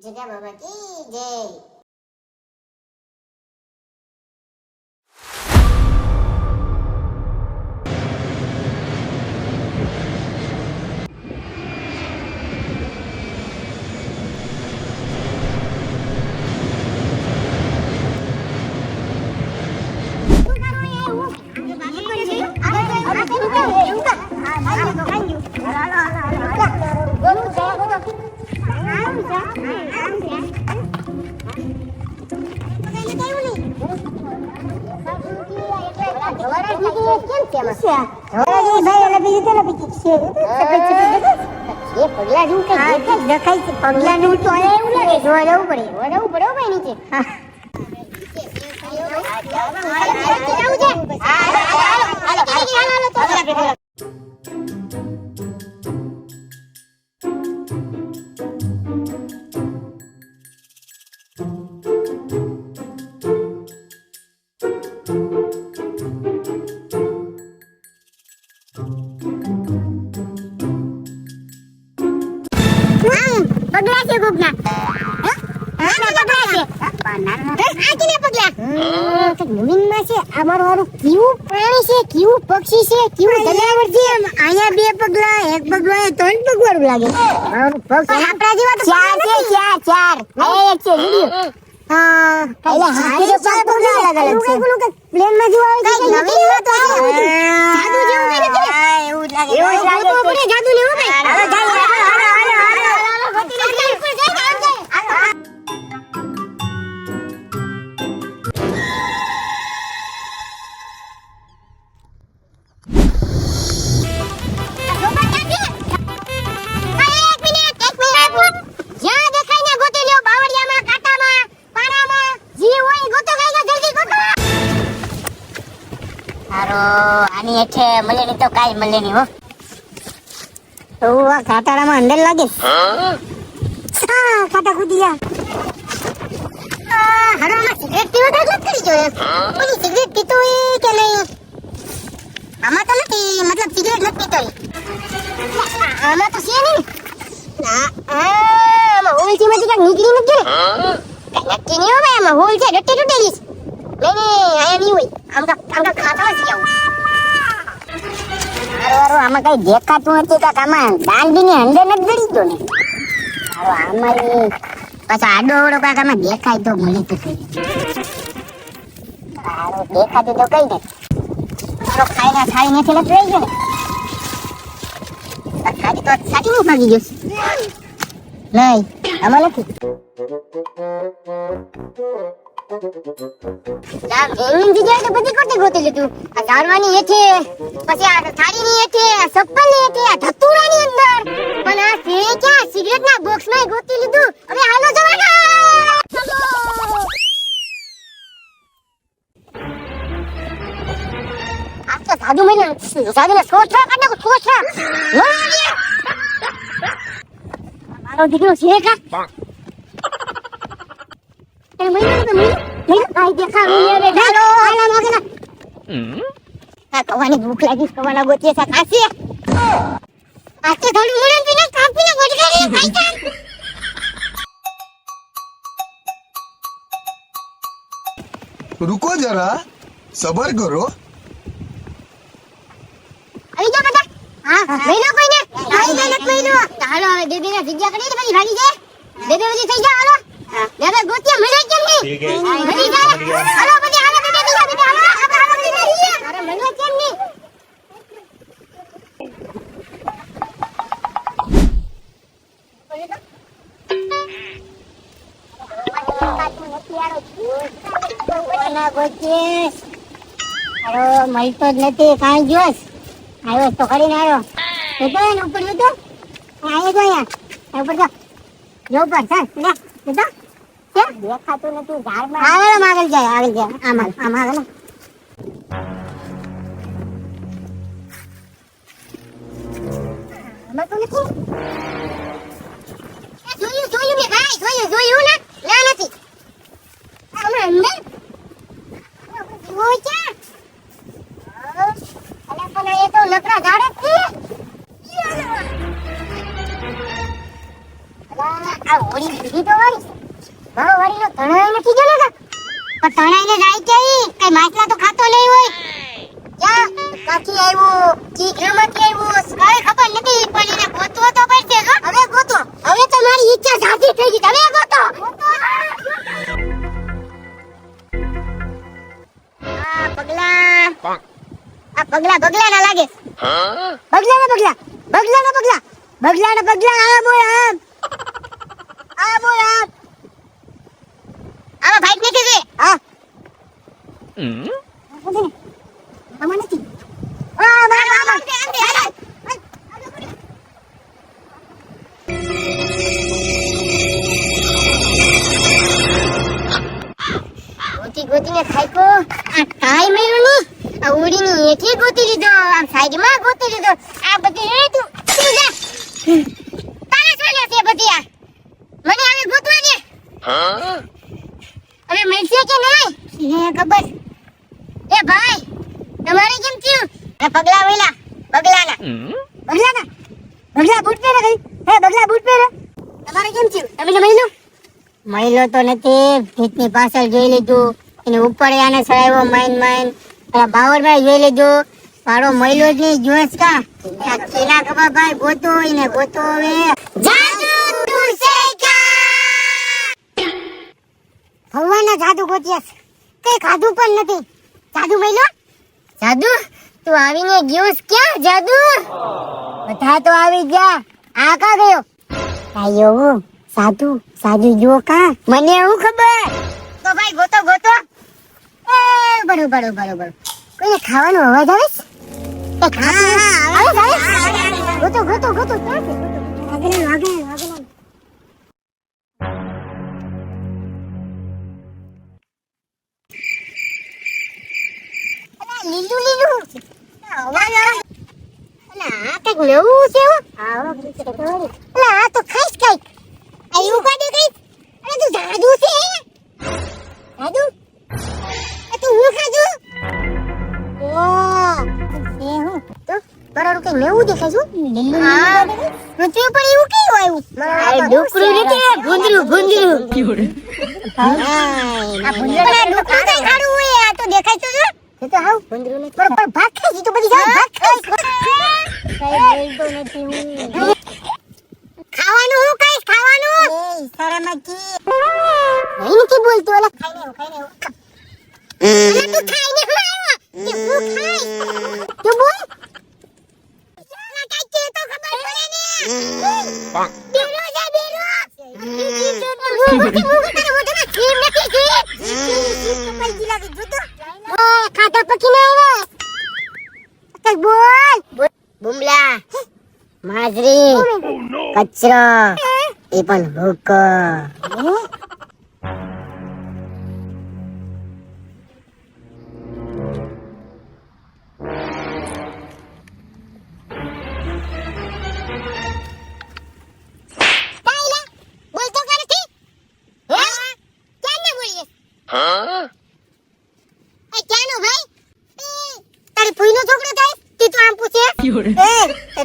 જગા બાબા કી જય. પગલા છે ગોગના પગલા છે આ કેને પગલા જમીન માં છે અમારું વાળું કેવું પ્રાણી છે કેવું પક્ષી છે કેવું જનાવર છે આયા બે પગલા એક પગલો એ ત્રણ પગવાળું લાગે મારું પક્ષી આપડા જેવા તો ચાર છે ચાર એક છે વિડિયો હા એટલે હાથી તો ચાર પગલા અલગ અલગ છે પ્લેન માં જોવા આવે છે નવીન માં તો જાદુ જેવું કરે છે એવું લાગે તો આપણે જાદુ લેવું ભાઈ હાલો આની હેઠે મળે નહીં તો કાઈ મળે નહીં હો. તો આ ખાટાડામાં અંદર લાગે ખાટા કૂદિયા હરામાં સિગરેટ પીવા દાખલ કરી જો ઓલી સિગરેટ પીતો હોય કે નહીં આમાં તો નથી મતલબ સિગરેટ નથી પીતો આમાં તો છે નહીં ના આમાં હોલ છે માંથી કાંઈક નીકળી નથી ને નક્કી નહીં હોય આમાં હોલ છે ડટ્ટી તૂટેલી છે નહીં આયા નહીં હોય આમકા ખાતા જ જાવ અરે આમાં કઈ દેખાતું નથી કે આમાં દાંડીની અંદર નથી ગળી તો ને અરે આમાં પાછા આડો ઓડો કાક આમાં દેખાય તો મળે તો કઈ અરે દેખાતું તો કઈ નથી તો ખાઈને થાળી નથી લટ રહી ગયો ને ખાલી તો સાટી નું ભાગી ગયો નહીં આમાં નથી જા મેની જગ્યાએ તો બધી કોટી ગોતી લીધું આ ઝાડવાની હેઠે પછી આ થાળીની હેઠે આ સપ્પલની હેઠે આ ધતુરાની અંદર પણ આ છે ક્યાં સિગરેટના બોક્સમાં ગોતી લીધું હવે હાલો જવાના આ તો સાધુ મને સાધુને સોઠા કાઢ નાખો સોઠા મારો દીકરો છે કા એ મહિના તો આઈ દેખા મેરે ડાલો આલા મગના આ કવાની ભૂખ લાગી કવાના ગોતીએ સા ખાસી આ તો થોડું મુરન પીને કાપીને ગોટકારી ખાઈ જા रुको जरा सबर करो આવી જા બધા હા મહિનો કોઈને આવી જાય નથી મહિનો હાલો હવે બેબીને જગ્યા કરી દે પછી ભાગી જાય બેબી બધી થઈ જા હાલો બેબે ગોતિયા મળે કેમ નહીં ઠીક છે બધી જાય હાલો બધી હાલો બેબી હાલો આપણે હાલો બધી રહીએ અરે મળે કેમ નહીં મળતો જ નથી કાંઈ જોશ આવ્યો તો કરીને આવ્યો એને ઉપર જતો આવ્યો તો અહીંયા ઉપર જો ઉપર ચાલ લે જતો કેમ દેખાતું નથી ઝાડમાં આગળ જાય આમાં આગળ આમાં તો નથી જોયું મે ભાઈ જોયું ને લે નથી આમાં અંદર જોઈ ક્યાં અલા પણ એ તો લકડા ઝાડ જ છે આ હોળી દીધી તો મારો વાડીનો તણાઈ નથી ગયો ને પણ તણાઈને જાય ક્યાં કઈ માછલા તો ખાતો નહીં હોય ક્યાં કાકી આવ્યો કી ગ્રામથી આવ્યો કઈ ખબર નથી પણ એને ગોતવો તો પડશે હવે ગોતો હવે તો મારી ઈચ્છા સાચી થઈ ગઈ હવે ગોતો આ પગલા ના લાગે બગલા આમ હોય આમ આવા ભાઈ નથી છે હા આમાં નથી મારા ગોતીને ખાઈકો આ કાઈ મેલું ની આ ઉડીની એથી ગોતી લીધો આમ સાઈડમાં ગોતી લીધો આ બધી રે તું જા તારા ચાલે છે બધી આ મને હવે ગોતવા દે હવે મળશે કે નહીં હે ખબર એ ભાઈ તમારે કેમ થયું એ પગલા વેલા બગલા બૂટ પહેરે ગઈ હે બગલા બૂટ પહેરે તમારે કેમ થયું તમે મહિલો તો નથી ભીતની પાછળ જોઈ લીધું એને ઉપર આને ચડાવ્યો માઈન બાવરભાઈ જોઈ લીધું મારો મહિલો જ નહીં જોઈશ કા કેલા કબા ભાઈ ગોતો એને ગોતો હવે ભગવાનના જાદુ ગોત્યા કઈ ખાધું પણ નથી જાદુ મહિલો જાદુ તું આવીને ગયો ક્યાં જાદુ બધા તો આવી ગયા આ કા ગયો આયો સાધુ જો કા મને હું ખબર તો ભાઈ ગોતો એ બરોબર કોઈને ખાવાનો અવાજ આવે છે ગોતો આગળ લીલું અવાજ આવે આ કઈક નવું છે આ તો ખાઈશ કઈક એવું કાઢે કઈક અરે તું જાદુ છે જાદુ તું હું ખાધું ઓ એ હું તો બરાબર કઈ નવું દેખાય છું લીલું પૃથ્વી પર એવું કઈ આવ્યું ડુકરું નથી ભૂંદરું આ ભૂંદરું કઈ ખાડું હોય આ તો દેખાય તો જો એ તો હાવ ભૂંદરું ને પર ભાગ ખાઈ તો બધી ભાગ ખાઈ કઈ બોલતો નથી હું ખાવાનું હું કઈશ ખાવાનું એ શરમકી નહીં નથી બોલતો ઓલા ખાઈને અલા તું ખાઈને હું આવ્યો કે હું ખાઈશ તું બોલ ના કઈ કે તો ખબર પડે ને બેરો જા બેરો ખાતા પકી ના આવ્યા કઈ બોલ બુમલા માજરી કચરો એ પણ હુક્કો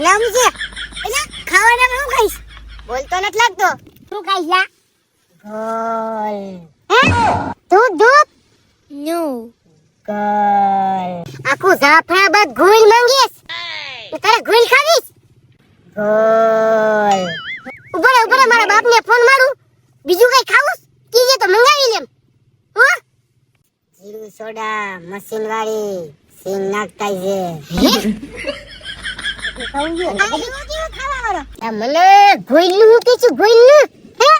નામ છે એલા ખાવાના હું ખાઈશ બોલતો નથી લાગતો શું ખાઈશ લા ગોલ તું ધૂપ નો ગોલ આખું જાફરાબાદ ગોલ માંગીશ તારે ગોલ ખાવીશ ગોલ ઉપર મારા બાપને ફોન મારું બીજું કઈ ખાવું કીજે તો મંગાવી લેમ હો જીરું સોડા મશીન વાળી સીન નાખતા છે મને ગોઈલું હું કીધું ગોઈલું હે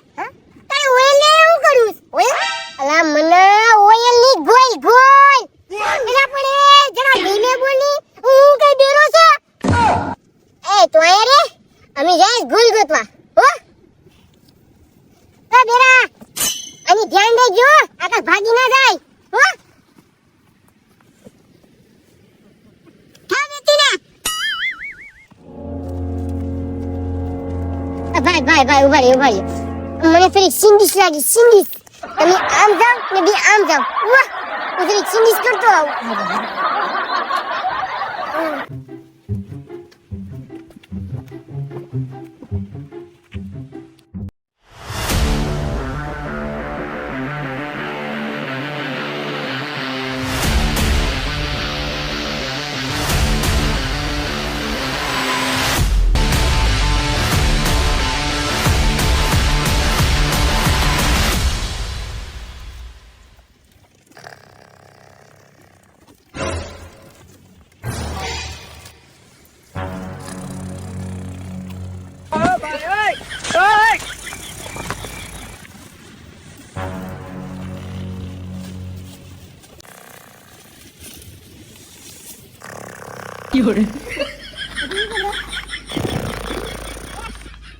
તારે ઓઇલ ને હું કરું ઓઇલ અલા મને ઓઇલ ની ગોઈલ એલા પણ જરા ધીમે બોલી હું કઈ બેરો છે એ તો આયા રે અમે જાય ગોલ ગોતવા હો એ બેરા અને ધ્યાન દેજો આકાશ ભાગી ના જાય હો ભાઈ ઉભા રે મને ફરી સિંગીસ લાગી સિંગીસ તમે આમ જાવ ને બી આમ જાવ વાહ હું ફરી સિંગીસ કરતો આવું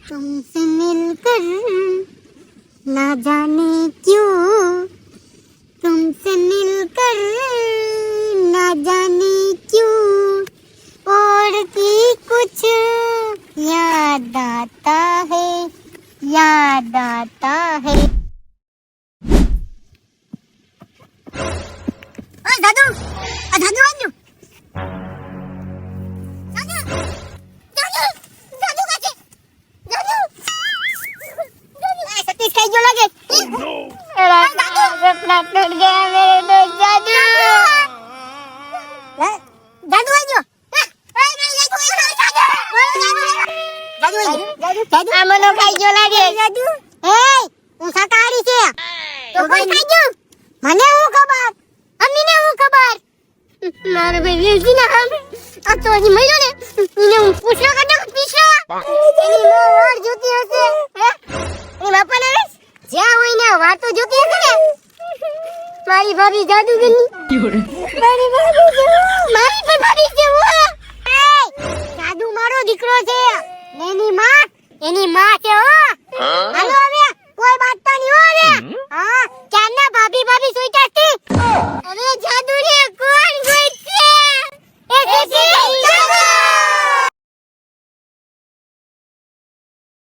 तुमसे मिलकर ना जाने क्यों तुमसे मिलकर ना जाने क्यों और की कुछ याद आता है ओ दादू दादू आजू दादू दादू दादू काचे दादू सतीश खाई जो लगे मेरा सपना टूट गया मेरे दोस्त दादू दादू आजो આ મનો ખાઈ જો લાગે દાદુ એ હું શાકાહારી છે તો કોઈ ખાઈ જો મને હું ખબર અમીને હું ખબર મારે બેબી છે ને આ તો હજી મહિનો ને એને હું પૂછો કાઢો પીછો એની મોર જોતી હશે હે એ બાપાને જ્યાં હોય ને વાતો જોતી હશે ને મારી ભાભી જાદુગરની મારી ભાભી છે મારી પણ ભાભી છે જાદુ મારો દીકરો છે એની માં છે હો હાલો હવે કોઈ બાત તો નહીં હો હવે હા ચાના